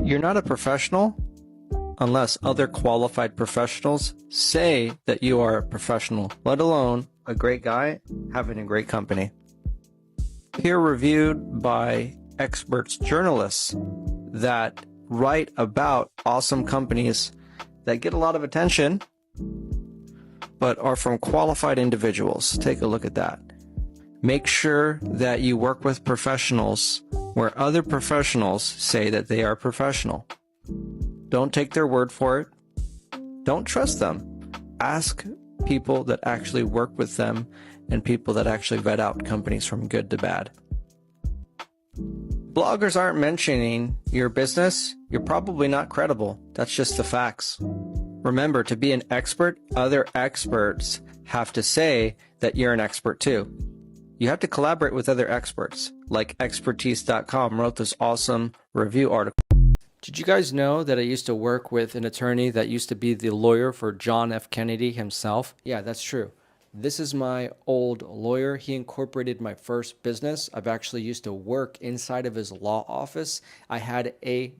You're not a professional unless other qualified professionals say that you are a professional, let alone a great guy having a great company. Peer-reviewed by experts, journalists that write about awesome companies that get a lot of attention, but are from qualified individuals. Take a look at that. Make sure that you work with professionals where other professionals say that they are professional. Don't take their word for it. Don't trust them. Ask people that actually work with them and people that actually vet out companies from good to bad. Bloggers aren't mentioning your business. You're probably not credible. That's just the facts. Remember, to be an expert, other experts have to say that you're an expert too. You have to collaborate with other experts, like expertise.com wrote this awesome review article. Did you guys know that I used to work with an attorney that used to be the lawyer for John F. Kennedy himself? Yeah, that's true. This is my old lawyer. He incorporated my first business. I've actually used to work inside of his law office. I had a